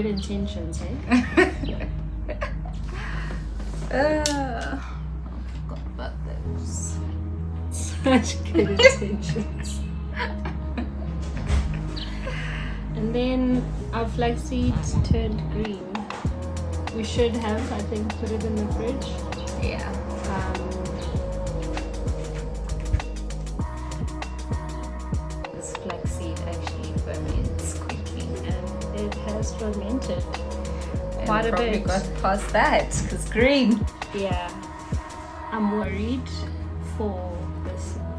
good intentions, eh? I forgot about those. Such good intentions. And then our flaxseed turned green. We should have, I think, put it in the fridge. Yeah. This flaxseed actually ferments quickly. And it has fermented And quite a probably bit. got past that because green. Yeah. I'm worried for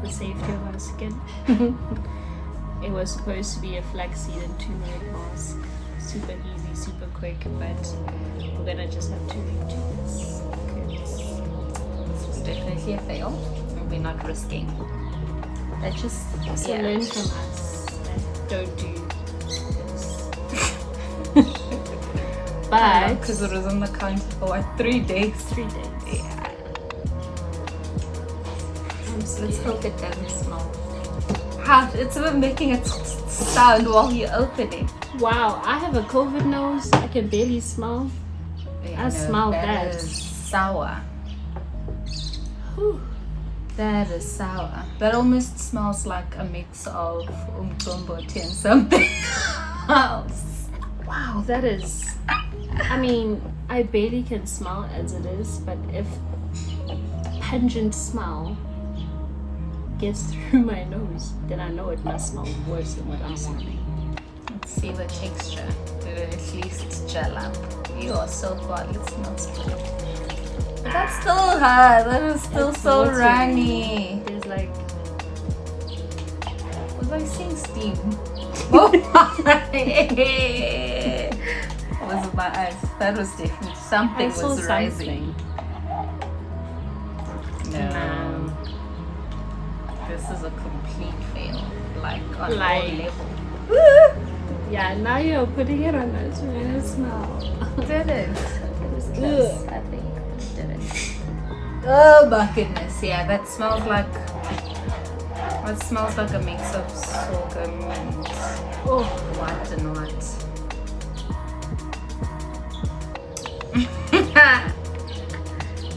the safety of our skin. It was supposed to be a flaxseed and turmeric mask. Super easy, super quick, but we're gonna just have to do this. This was definitely a fail. And we're not risking. That just So learn from us. Don't do this. But because it was on the counter for what, 3 days? 3 days. Yeah. Let's Let's hope it doesn't smell. It's even making a sound while you open it. Wow, I have a COVID nose. I can barely smell. Yeah, I smell that that. is sour. Whew. That is sour. That almost smells like a mix of umqombothi and something else. Wow, that is. I mean, I barely can smell as it is, but if pungent smell gets through my nose, then I know it must smell worse than what I'm smelling. Let's see the texture. Did it at least gel up? You are so far. Let's not spill. But that's still hard. That is still It's so watery. runny. There's like, Was I seeing steam? Oh my! Was it my eyes? That was definitely something I saw was rising. something. No. This is a complete fail. Like on Like- all level. Yeah, now you're putting it on us. We're gonna smell. Did it? It was Yes, good. I think it didn't. Oh my goodness! Yeah, that smells like. That smells like a mix of sorghum and Oh, what and what.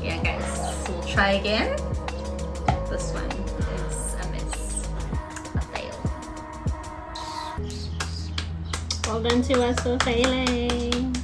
Yeah, guys, we'll try again. This one is a miss, a fail. well done to us for failing.